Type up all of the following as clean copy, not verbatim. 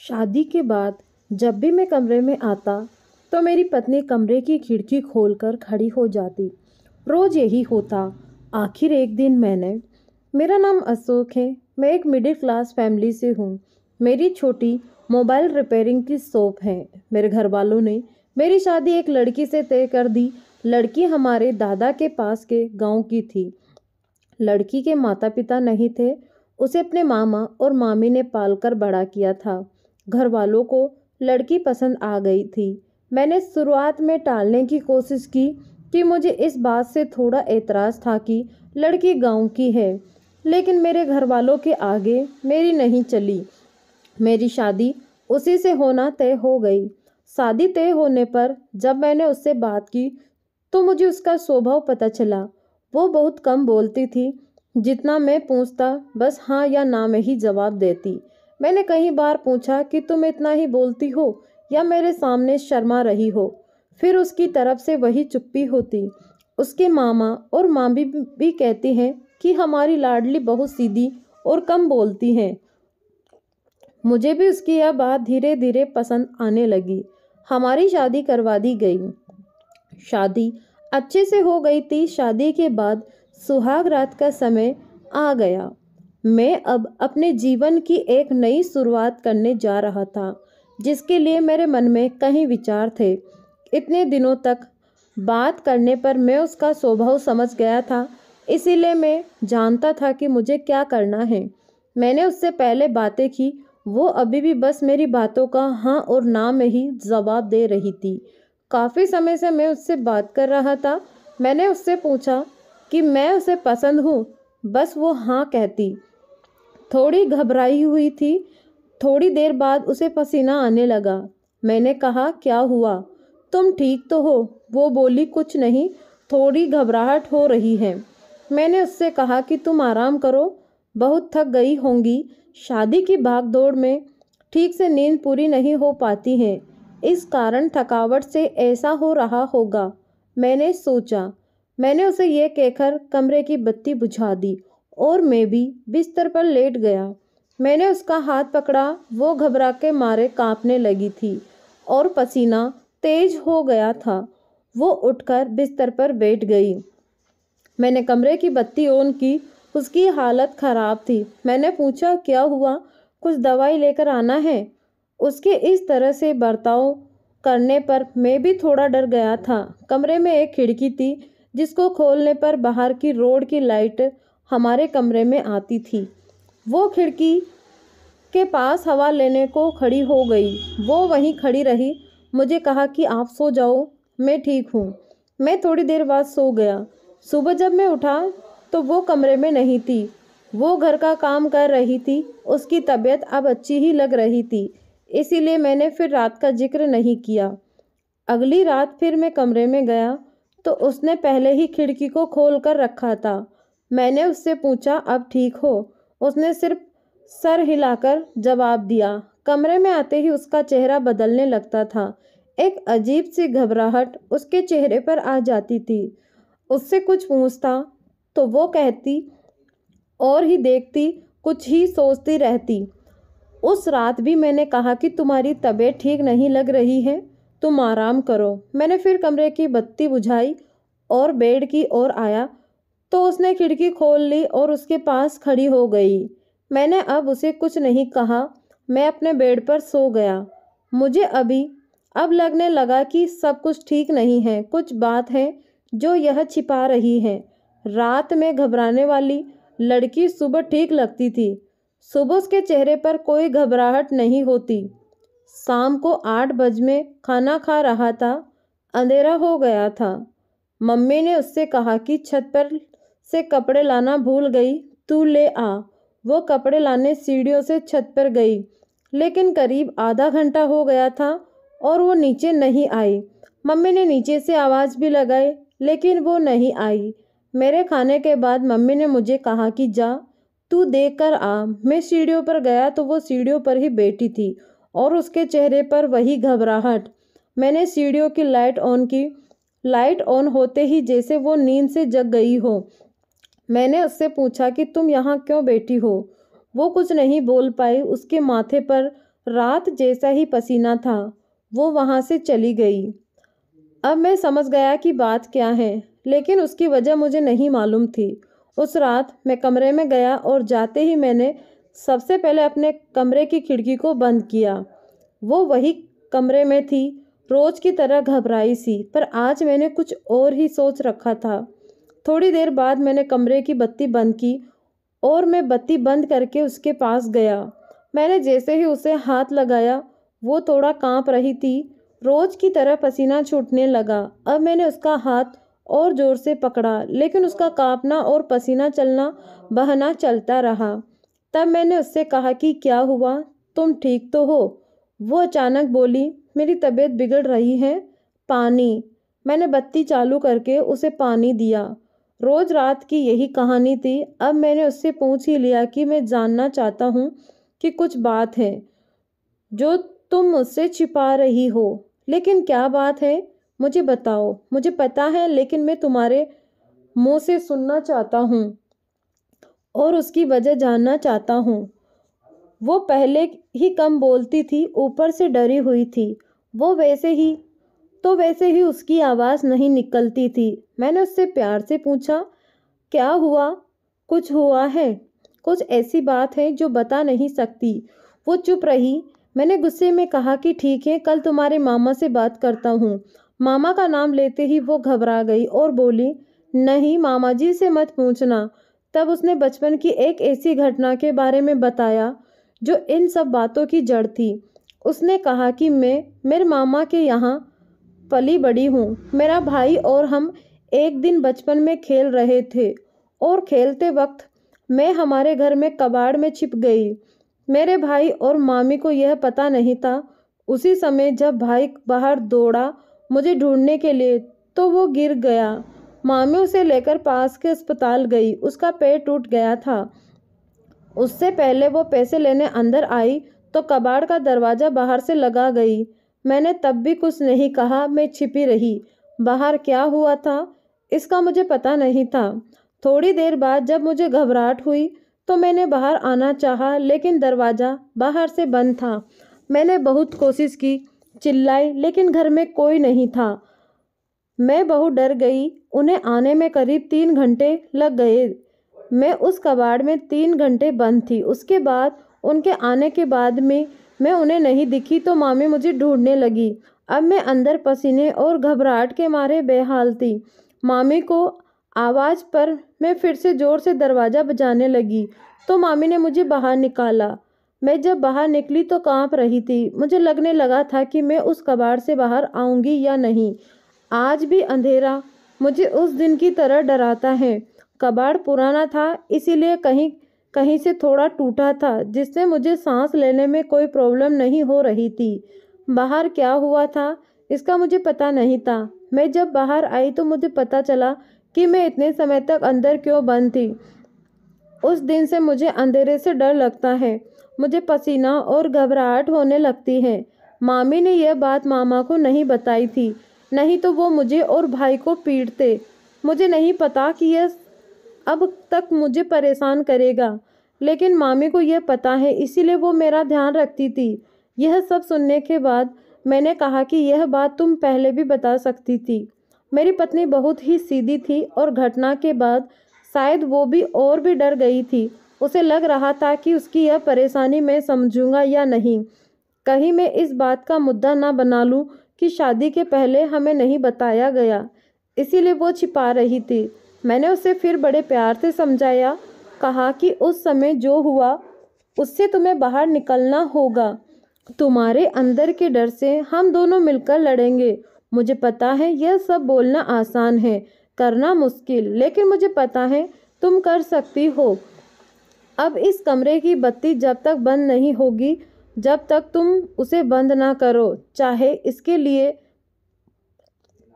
शादी के बाद जब भी मैं कमरे में आता तो मेरी पत्नी कमरे की खिड़की खोलकर खड़ी हो जाती। रोज यही होता। आखिर एक दिन मेरा नाम अशोक है। मैं एक मिडिल क्लास फैमिली से हूँ। मेरी छोटी मोबाइल रिपेयरिंग की शॉप है। मेरे घर वालों ने मेरी शादी एक लड़की से तय कर दी। लड़की हमारे दादा के पास के गांव की थी। लड़की के माता पिता नहीं थे। उसे अपने मामा और मामी ने पालकर बड़ा किया था। घर वालों को लड़की पसंद आ गई थी। मैंने शुरुआत में टालने की कोशिश की कि मुझे इस बात से थोड़ा एतराज़ था कि लड़की गांव की है, लेकिन मेरे घर वालों के आगे मेरी नहीं चली। मेरी शादी उसी से होना तय हो गई। शादी तय होने पर जब मैंने उससे बात की तो मुझे उसका स्वभाव पता चला। वो बहुत कम बोलती थी। जितना मैं पूछता बस हाँ या ना में ही जवाब देती। मैंने कई बार पूछा कि तुम इतना ही बोलती हो या मेरे सामने शर्मा रही हो। फिर उसकी तरफ से वही चुप्पी होती। उसके मामा और मामी भी कहती हैं कि हमारी लाडली बहुत सीधी और कम बोलती है। मुझे भी उसकी यह बात धीरे धीरे पसंद आने लगी। हमारी शादी करवा दी गई। शादी अच्छे से हो गई थी। शादी के बाद सुहाग रात का समय आ गया। मैं अब अपने जीवन की एक नई शुरुआत करने जा रहा था, जिसके लिए मेरे मन में कई विचार थे। इतने दिनों तक बात करने पर मैं उसका स्वभाव समझ गया था, इसीलिए मैं जानता था कि मुझे क्या करना है। मैंने उससे पहले बातें की। वो अभी भी बस मेरी बातों का हाँ और ना में ही जवाब दे रही थी। काफ़ी समय से मैं उससे बात कर रहा था। मैंने उससे पूछा कि मैं उसे पसंद हूँ, बस वो हाँ कहती। थोड़ी घबराई हुई थी। थोड़ी देर बाद उसे पसीना आने लगा। मैंने कहा क्या हुआ, तुम ठीक तो हो? वो बोली कुछ नहीं, थोड़ी घबराहट हो रही है। मैंने उससे कहा कि तुम आराम करो, बहुत थक गई होंगी। शादी की भागदौड़ में ठीक से नींद पूरी नहीं हो पाती है, इस कारण थकावट से ऐसा हो रहा होगा। मैंने सोचा। मैंने उसे ये कहकर कमरे की बत्ती बुझा दी और मैं भी बिस्तर पर लेट गया। मैंने उसका हाथ पकड़ा। वो घबरा के मारे कांपने लगी थी और पसीना तेज हो गया था। वो उठकर बिस्तर पर बैठ गई। मैंने कमरे की बत्ती ऑन की। उसकी हालत खराब थी। मैंने पूछा क्या हुआ, कुछ दवाई लेकर आना है? उसके इस तरह से बर्ताव करने पर मैं भी थोड़ा डर गया था। कमरे में एक खिड़की थी, जिसको खोलने पर बाहर की रोड की लाइट हमारे कमरे में आती थी। वो खिड़की के पास हवा लेने को खड़ी हो गई। वो वहीं खड़ी रही। मुझे कहा कि आप सो जाओ, मैं ठीक हूँ। मैं थोड़ी देर बाद सो गया। सुबह जब मैं उठा तो वो कमरे में नहीं थी। वो घर का काम कर रही थी। उसकी तबीयत अब अच्छी ही लग रही थी, इसीलिए मैंने फिर रात का जिक्र नहीं किया। अगली रात फिर मैं कमरे में गया तो उसने पहले ही खिड़की को खोल कर रखा था। मैंने उससे पूछा अब ठीक हो? उसने सिर्फ सर हिलाकर जवाब दिया। कमरे में आते ही उसका चेहरा बदलने लगता था। एक अजीब सी घबराहट उसके चेहरे पर आ जाती थी। उससे कुछ पूछता तो वो कहती और ही देखती, कुछ ही सोचती रहती। उस रात भी मैंने कहा कि तुम्हारी तबीयत ठीक नहीं लग रही है, तुम आराम करो। मैंने फिर कमरे की बत्ती बुझाई और बेड की ओर आया तो उसने खिड़की खोल ली और उसके पास खड़ी हो गई। मैंने अब उसे कुछ नहीं कहा। मैं अपने बेड पर सो गया। मुझे अब लगने लगा कि सब कुछ ठीक नहीं है। कुछ बात है जो यह छिपा रही है। रात में घबराने वाली लड़की सुबह ठीक लगती थी। सुबह उसके चेहरे पर कोई घबराहट नहीं होती। शाम को 8 बजे में खाना खा रहा था। अंधेरा हो गया था। मम्मी ने उससे कहा कि छत पर से कपड़े लाना भूल गई, तू ले आ। वो कपड़े लाने सीढ़ियों से छत पर गई, लेकिन करीब आधा घंटा हो गया था और वो नीचे नहीं आई। मम्मी ने नीचे से आवाज़ भी लगाई, लेकिन वो नहीं आई। मेरे खाने के बाद मम्मी ने मुझे कहा कि जा तू देख कर आ। मैं सीढ़ियों पर गया तो वो सीढ़ियों पर ही बैठी थी और उसके चेहरे पर वही घबराहट। मैंने सीढ़ियों की लाइट ऑन की। लाइट ऑन होते ही जैसे वो नींद से जग गई हो। मैंने उससे पूछा कि तुम यहाँ क्यों बैठी हो? वो कुछ नहीं बोल पाई। उसके माथे पर रात जैसा ही पसीना था, वो वहाँ से चली गई। अब मैं समझ गया कि बात क्या है, लेकिन उसकी वजह मुझे नहीं मालूम थी। उस रात मैं कमरे में गया और जाते ही मैंने सबसे पहले अपने कमरे की खिड़की को बंद किया। वो वही कमरे में थी, रोज की तरह घबराई सी, पर आज मैंने कुछ और ही सोच रखा था। थोड़ी देर बाद मैंने कमरे की बत्ती बंद की और मैं बत्ती बंद करके उसके पास गया। मैंने जैसे ही उसे हाथ लगाया, वो थोड़ा कांप रही थी, रोज की तरह पसीना छूटने लगा। अब मैंने उसका हाथ और जोर से पकड़ा, लेकिन उसका कांपना और पसीना चलना बहना चलता रहा। तब मैंने उससे कहा कि क्या हुआ, तुम ठीक तो हो? वो अचानक बोली, मेरी तबीयत बिगड़ रही है, पानी। मैंने बत्ती चालू करके उसे पानी दिया। रोज रात की यही कहानी थी। अब मैंने उससे पूछ ही लिया कि मैं जानना चाहता हूँ कि कुछ बात है जो तुम मुझसे छिपा रही हो। लेकिन क्या बात है, मुझे बताओ। मुझे पता है, लेकिन मैं तुम्हारे मुंह से सुनना चाहता हूँ और उसकी वजह जानना चाहता हूँ। वो पहले ही कम बोलती थी, ऊपर से डरी हुई थी। वो वैसे ही उसकी आवाज़ नहीं निकलती थी। मैंने उससे प्यार से पूछा, क्या हुआ? कुछ हुआ है? कुछ ऐसी बात है जो बता नहीं सकती? वो चुप रही। मैंने गुस्से में कहा कि ठीक है, कल तुम्हारे मामा से बात करता हूँ। मामा का नाम लेते ही वो घबरा गई और बोली, नहीं, मामा जी से मत पूछना। तब उसने बचपन की एक ऐसी घटना के बारे में बताया जो इन सब बातों की जड़ थी। उसने कहा कि मैं मेरे मामा के यहाँ पली बड़ी हूँ। मेरा भाई और हम एक दिन बचपन में खेल रहे थे और खेलते वक्त मैं हमारे घर में कबाड़ में छिप गई। मेरे भाई और मामी को यह पता नहीं था। उसी समय जब भाई बाहर दौड़ा मुझे ढूंढने के लिए, तो वो गिर गया। मामी उसे लेकर पास के अस्पताल गई। उसका पैर टूट गया था। उससे पहले वो पैसे लेने अंदर आई तो कबाड़ का दरवाज़ा बाहर से लगा गई। मैंने तब भी कुछ नहीं कहा, मैं छिपी रही। बाहर क्या हुआ था इसका मुझे पता नहीं था। थोड़ी देर बाद जब मुझे घबराहट हुई तो मैंने बाहर आना चाहा, लेकिन दरवाज़ा बाहर से बंद था। मैंने बहुत कोशिश की, चिल्लाई, लेकिन घर में कोई नहीं था। मैं बहुत डर गई। उन्हें आने में करीब 3 घंटे लग गए। मैं उस कबाड़ में 3 घंटे बंद थी। उसके बाद उनके आने के बाद में मैं उन्हें नहीं दिखी तो मामी मुझे ढूंढने लगी। अब मैं अंदर पसीने और घबराहट के मारे बेहाल थी। मामी को आवाज़ पर मैं फिर से ज़ोर से दरवाज़ा बजाने लगी तो मामी ने मुझे बाहर निकाला। मैं जब बाहर निकली तो कांप रही थी। मुझे लगने लगा था कि मैं उस कबाड़ से बाहर आऊँगी या नहीं। आज भी अंधेरा मुझे उस दिन की तरह डराता है। कबाड़ पुराना था, इसीलिए कहीं कहीं से थोड़ा टूटा था, जिससे मुझे सांस लेने में कोई प्रॉब्लम नहीं हो रही थी। बाहर क्या हुआ था इसका मुझे पता नहीं था। मैं जब बाहर आई तो मुझे पता चला कि मैं इतने समय तक अंदर क्यों बंद थी। उस दिन से मुझे अंधेरे से डर लगता है। मुझे पसीना और घबराहट होने लगती है। मामी ने यह बात मामा को नहीं बताई थी, नहीं तो वो मुझे और भाई को पीटते। मुझे नहीं पता कि यह अब तक मुझे परेशान करेगा, लेकिन मामी को यह पता है, इसीलिए वो मेरा ध्यान रखती थी। यह सब सुनने के बाद मैंने कहा कि यह बात तुम पहले भी बता सकती थी। मेरी पत्नी बहुत ही सीधी थी और घटना के बाद शायद वो भी और भी डर गई थी। उसे लग रहा था कि उसकी यह परेशानी मैं समझूंगा या नहीं। कहीं मैं इस बात का मुद्दा ना बना लूं कि शादी के पहले हमें नहीं बताया गया, इसीलिए वो छिपा रही थी। मैंने उसे फिर बड़े प्यार से समझाया, कहा कि उस समय जो हुआ उससे तुम्हें बाहर निकलना होगा। तुम्हारे अंदर के डर से हम दोनों मिलकर लड़ेंगे। मुझे पता है यह सब बोलना आसान है, करना मुश्किल, लेकिन मुझे पता है तुम कर सकती हो। अब इस कमरे की बत्ती जब तक बंद नहीं होगी, जब तक तुम उसे बंद ना करो, चाहे इसके लिए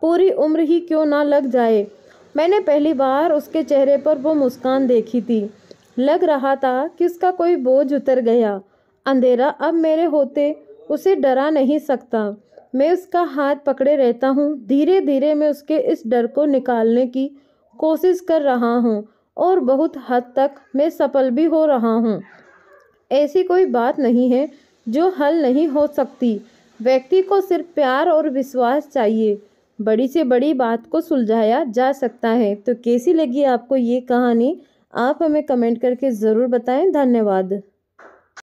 पूरी उम्र ही क्यों ना लग जाए। मैंने पहली बार उसके चेहरे पर वो मुस्कान देखी थी। लग रहा था कि उसका कोई बोझ उतर गया। अंधेरा अब मेरे होते उसे डरा नहीं सकता। मैं उसका हाथ पकड़े रहता हूँ। धीरे धीरे मैं उसके इस डर को निकालने की कोशिश कर रहा हूँ और बहुत हद तक मैं सफल भी हो रहा हूँ। ऐसी कोई बात नहीं है जो हल नहीं हो सकती। व्यक्ति को सिर्फ प्यार और विश्वास चाहिए, बड़ी से बड़ी बात को सुलझाया जा सकता है। तो कैसी लगी आपको ये कहानी? आप हमें कमेंट करके ज़रूर बताएं। धन्यवाद।